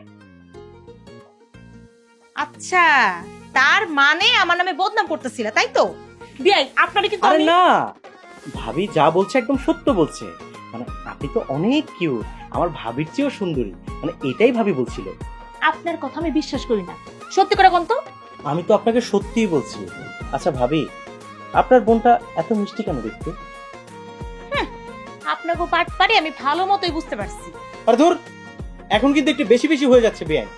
আচ্ছা, তার মানে আমার নামে বদনাম করতেছিলা, তাই তো? বিয়াই, আপনারে কিন্তু আরে আমি না, ভাবি যা বলছে একদম সত্য বলছে। মানে আপনি তো অনেক কিউট, আমার ভাবির চেয়েও সুন্দরী, মানে এটাই ভাবি বলছিল। আপনার কথা আমি বিশ্বাস করি না, সত্যি করে কোন তো। আমি তো আপনাকে সত্যিই বলছি। আচ্ছা ভাবি, আপনার বোনটা এত মিষ্টি কেন দেখতে? আপনাকে পাট পারি আমি ভালো মতোই বুঝতে পারছি। আর ধুর, এখন কিন্তু একটু বেশি বেশি হয়ে যাচ্ছে বেআইন।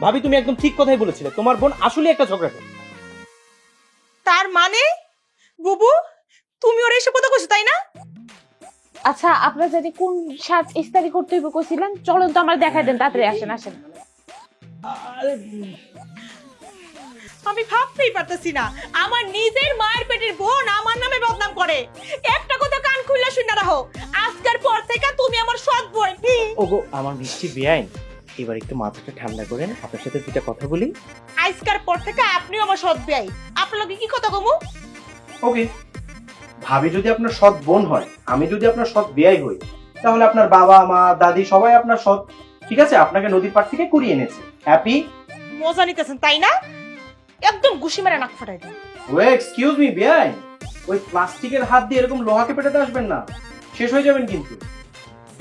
ভাবি তুমি একদম ঠিক কথাই বলেছিলে, তোমার বোন আসলে একটা ঝগড়াটে। তার মানে বুবু, তুমি ওর এসে কথা কইছো, তাই না? আচ্ছা, আপনার যদি কোন সাজ ইস্তারি করতে হইব কইছিলেন, চলুন তো আমার দেখাই দেন, তাড়াতাড়ি আসেন আসেন। আমি ভাবতেই পারতেছি না, আমার নিজের মায়ের পেটের বোন আমার নামে বদনাম করে। একটা কথা কান খুললা শুনে রাখো, আজকের পর থেকে তুমি আমার সৎ বোন। ওগো আমার মিষ্টি বেআইন, এবার একটু মাথাটা ঠান্ডা করেন, আপনার সাথে দুইটা কথা বলি। আজকের পর থেকে আপনিও আমার সৎ ভাই। আপনার লগে কি কথা কমু? ওকে, ভাবি যদি আপনার সৎ বোন হয়, আমি যদি আপনার সৎ বেয়াই হই, তাহলে আপনার বাবা মা দাদি সবাই আপনার সৎ। ঠিক আছে, আপনাকে নদীর পাড় থেকে কুড়িয়ে এনেছে। হ্যাপি? মজা নিতেছেন তাই না? একদম ঘুষি মেরে নাক ফাটাই দেন। ওয়ে এক্সকিউজ মি বেআইন, ওই প্লাস্টিকের হাত দিয়ে এরকম লোহাকে পেটাতে আসবেন না, শেষ হয়ে যাবেন কিন্তু।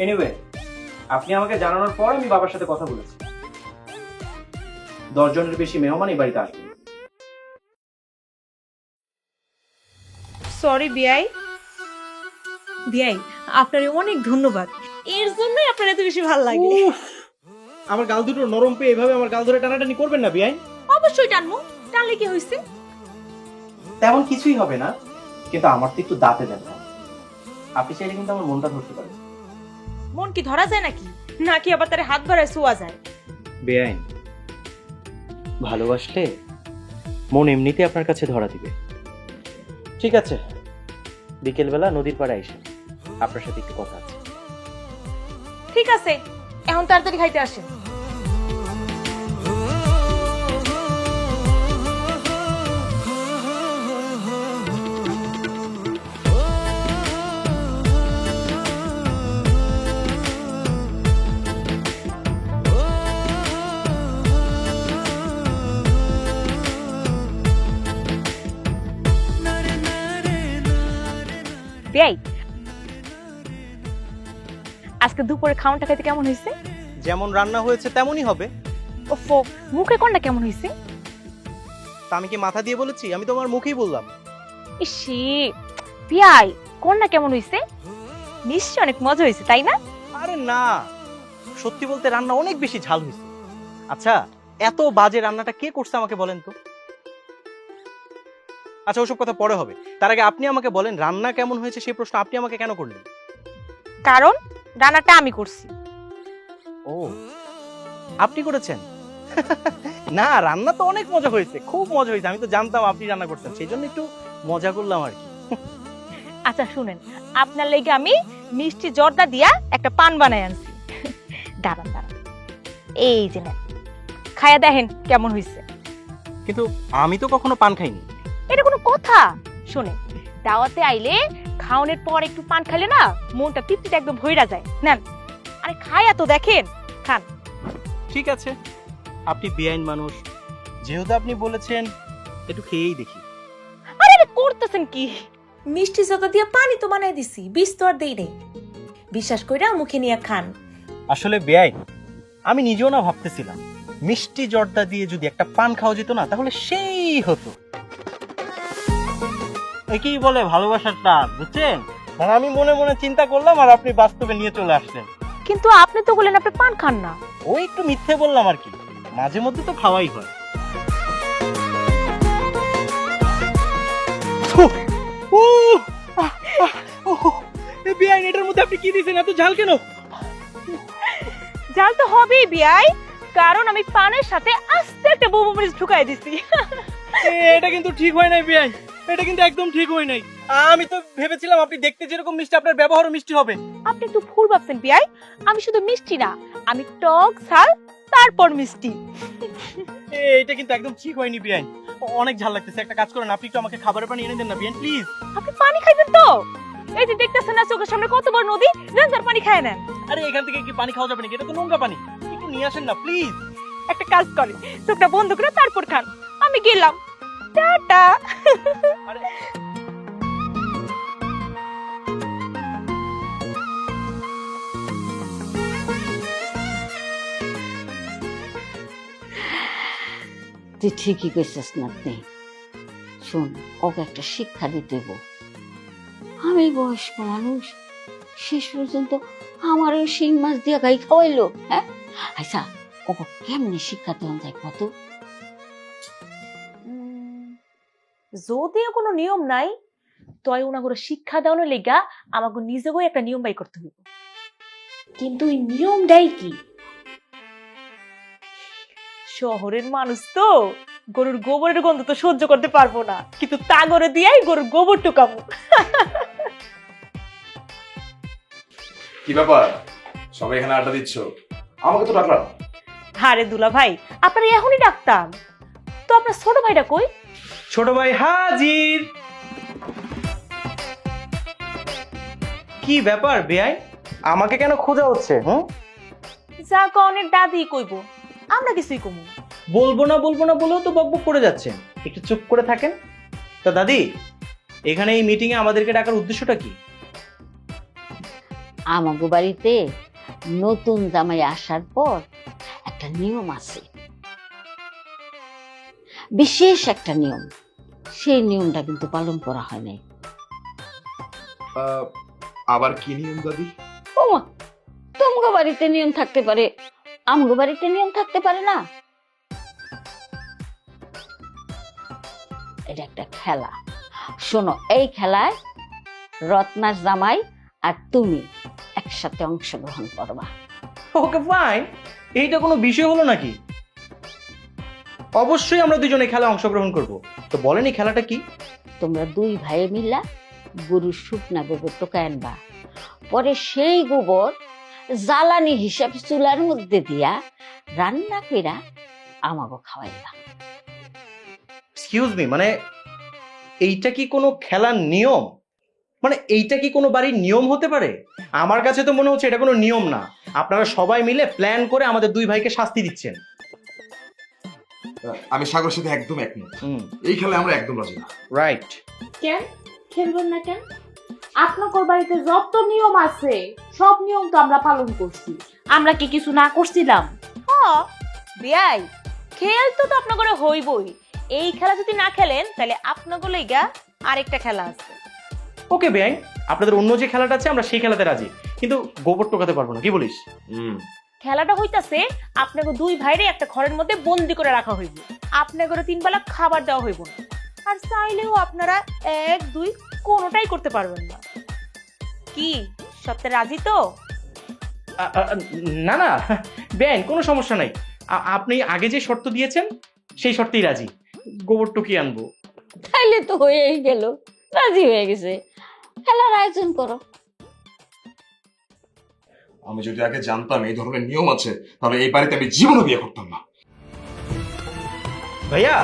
এনিওয়ে, আপনি আমাকে জানানোর পর আমি বাবার সাথে কথা বলেছি, 10 জনের বেশি মেহমান এই বাড়িতে আসবে। সরি বিয়াই। বিয়াই, আপনার অনেক ধন্যবাদ, এর জন্যই আপনার এত বেশি ভালো লাগে। আমার গাল দুটো নরম পেয়ে এভাবে আমার গাল ধরে টানাটানি করবেন না বেআইন। অবশ্যই টানবো, টানলে কি হয়েছে? তেমন কিছুই হবে না, কিন্তু আমার তো একটু দাঁতে দেন। আপনি চাইলে কিন্তু আমার মনটা ধরতে পারেন। মন কি ধরা যায় নাকি? নাকি আবার তার হাত ধরে শোয়া যায়? বেআইন, ভালোবাসলে মন এমনিতে আপনার কাছে ধরা দিবে। ঠিক আছে, বিকেলবেলা নদীর পাড়ে এসে আপনার সাথে একটু কথা আছে। ঠিক আছে, এখন তাড়াতাড়ি খাইতে আসেন। বিয়াই, আজকে দুপুরে খাওয়াটা খাইতে কেমন হয়েছে? যেমন রান্না হয়েছে তেমনই হবে। ওফো, মুখে কোনটা কেমন হয়েছে? তা আমি কি মাথা দিয়ে বলেছি? আমি তো আমার মুখেই বললাম। ইসি, বিয়াই কোনটা কেমন হয়েছে? নিশ্চয় অনেক মজা হয়েছে, তাই না? আরে না, সত্যি বলতে রান্না অনেক বেশি ঝাল হয়েছে। আচ্ছা, এত বাজে রান্নাটা কে করছে আমাকে বলেন তো? আচ্ছা ওসব কথা পরে হবে, তার আগে আপনি আমাকে বলেন রান্না কেমন হয়েছে সেই প্রশ্ন আপনি আমাকে কেন করলেন? কারণ রান্নাটা আমি করছি। ও, আপনি করেছেন? না, রান্না তো অনেক মজা হয়েছে, খুব মজা হয়েছে। আমি তো জানতাম আপনি রান্না করতেন, সেই জন্য একটু মজা করলাম আর কি। আচ্ছা শুনেন, আপনার লেগে আমি মিষ্টি জর্দা দিয়া একটা পান বানাই আনছি। দাঁড়ান দাঁড়ান, এই যে নেন, খায়া দেখেন কেমন হয়েছে। কিন্তু আমি তো কখনো পান খাইনি। এটা কোনো কথা? শুনে, দাওয়াতে আইলে খাওয়ানোর পর একটু পান খাইলে না মনটা তৃপ্তিতে একদম ভইরা যায়। নেন, আরে খায়া তো দেখেন, খান। ঠিক আছে, আপনি বেআইন মানুষ, যেহেতু আপনি বলেছেন একটু খেয়েই দেখি। আরে আরে করতেছেন কি? মিষ্টি জগা দিয়ে পানি তো বানাই দিছি, বিষ তো আর দেই নেই। বিশ্বাস কইরা মুখে নিয়ে খান। আসলে বেআইন, আমি নিজেও না ভাবতেছিলাম মিষ্টি জর্দা দিয়ে যদি একটা পান খাওয়া যেত না তাহলে সেই হতো। একেই বলে ভালোবাসার টান, বুঝছেন? মানে আমি মনে মনে চিন্তা করলাম আর আপনি বাস্তবে নিয়ে চলে আসলেন। কিন্তু আপনি তো বললেন আপনি পান খান না। ওই একটু মিথ্যে বললাম আর কি, মাঝে মধ্যে তো খাওয়াই হয়। বেআইন, এটার মধ্যে আপনি কি দিয়েছেন? এত ঝাল কেন? জাল তো হবেই বিয়াই, কারণ আমি পানের সাথে আস্তে একটা বোমা মরিচ ঢুকাই দিছি। এটা কিন্তু ঠিক হয় নাই বেআইন, এটা কিন্তু একদম ঠিক হয় নাই। আমি তো ভেবেছিলাম আপনি দেখতে যেরকম মিষ্টি আপনার ব্যবহারও মিষ্টি হবে। আপনি একটু ভুল ভাবছেন বিয়াই, আমি শুধু মিষ্টি না, আমি টক ঝাল তারপর মিষ্টি। এটা কিন্তু একদম ঠিক হয়নি বেআইন, অনেক ঝাল লাগতেছে। একটা কাজ করেন, আপনি একটু আমাকে খাবারের পানি এনে দেন না বেআইন, প্লিজ। আপনি পানি খাইবেন তো? এই যে দেখতেছেন না চোখের সামনে কত বড় নদী, যার পানি খায় নেন। আরে এখান থেকে কি পানি খাওয়া যাবে নাকি? এটা তো নোংরা পানি, একটু নিয়ে আসেন না প্লিজ। একটা কাজ করেন, চোখটা বন্ধ করে তারপর খান। আমি গেলাম, টাটা। আরে তুই ঠিকই কইছিস নাতনি। শোন, ওকে একটা শিক্ষা দিতে হইব। আমি বয়স্ক মানুষ, শেষ পর্যন্ত আমারও শিং মাছ দিয়ে গাই খাওয়াইলো। হ্যাঁ, আচ্ছা ওকে কেমনি শিক্ষা দেওয়া যায় কত? যদিও কোনো নিয়ম নাই, তয় ওনাগুলো শিক্ষা দেওয়ানোর লেগা আমাকে নিজেকেও একটা নিয়ম বাই করতে হইব। কিন্তু ওই নিয়মটাই কি? শহরের মানুষ তো গরুর গোবরের গন্ধ তো সহ্য করতে পারবো না, কিন্তু তা করে দিয়াই গরুর গোবর টুকাবো। কি ব্যাপার, সবাই এখানে আড্ডা দিচ্ছ, আমাকে তো ডাকলাম? আরে দুলা ভাই, আপনারা এখনই ডাকতাম তো, আপনার ছোট ভাইটা কই? ছোট ভাই হাজির। কি ব্যাপার বেআইন, আমাকে কেন খোঁজা হচ্ছে? যা কনের দাদি কইব, আমরা কিছুই কমু না। বলবো না বলেও তো বকবক করে যাচ্ছেন, একটু চুপ করে থাকেন। তা দাদি, এখানে এই মিটিং এ আমাদেরকে ডাকার উদ্দেশ্যটা কি? আমাগো বাড়িতে নতুন জামাই আসার পর একটা নিয়ম আছে, বিশেষ একটা নিয়ম। সেই নিয়মটা কিন্তু পালন করা হয় নাই। আবার কি নিয়ম দাদি? ওমা, তোমাগো বাড়িতে নিয়ম থাকতে পারে, আমগো বাড়িতে নিয়ম থাকতে পারে না? এটা একটা খেলা। শোনো, এই খেলায় রত্নার জামাই আর তুমি একসাথে অংশগ্রহণ করবা। ওকে ফাইন, এইটা কোনো বিষয় হলো নাকি? অবশ্যই আমরা দুজনে খেলায় অংশগ্রহণ করব। তো বলেন এই খেলাটা কি? তোমরা দুই ভাই মিলা গরুর শুকনা গোবর টোকা আনবা, পরে সেই গোবর জ্বালানি হিসাবে চুলার মধ্যে দিয়া রান্না কইরা আমাগো খাওয়াইবা। এক্সকিউজ মি, মানে এইটা কি কোনো খেলার নিয়ম? মানে এইটা কি কোনো বাড়ির নিয়ম হতে পারে? আমার কাছে তো মনে হচ্ছে এটা কোনো নিয়ম না। আপনারা সবাই মিলে প্ল্যান করে আমাদের দুই ভাইকে শাস্তি দিচ্ছেন। আমি সাগরের সাথে একদম একমত, এই খেলায় আমরা একদম রাজি না। রাইট। কেন খেলবেন না কেন? আপনার বাড়িতে যত নিয়ম আছে সব নিয়ম তো আমরা পালন করছি। আমরা কি কিছু না করছিলাম? হ্যাঁ বিয়াই, খেল তো আপনার ঘরে হইবই। এই খেলা যদি না খেলেন তাহলে আপনার লেগা আরেকটা খেলা আছে। ওকে বেআইন, আপনাদের অন্য যে খেলাটা আছে আমরা সেই খেলাতে রাজি, কিন্তু গোবর টোকাতে পারবো না। কি বলিস? খেলাটা হইতাছে আপনাকে দুই ভাইরে একটা ঘরের মধ্যে বন্দি করে রাখা হইব। আপনাকে 3 বেলা খাবার দেওয়া হইব না, আর চাইলেও আপনারা 1, 2 কোনোটাই করতে পারবেন না। কি সত্যি রাজি তো? না না বেআইন, কোনো সমস্যা নাই। আপনি আগে যে শর্ত দিয়েছেন সেই শর্তেই রাজি। গোবর টুকি আনবো। তাইলে তো হয়েই গেল, রাজি হয়ে গেছে। খেলার আয়োজন করো। আমি যদি আগে জানতাম এই ধরনের নিয়ম আছে, তাহলে এই বাড়িতে আমি জীবনও বিয়ে করতাম না। ভাইয়া,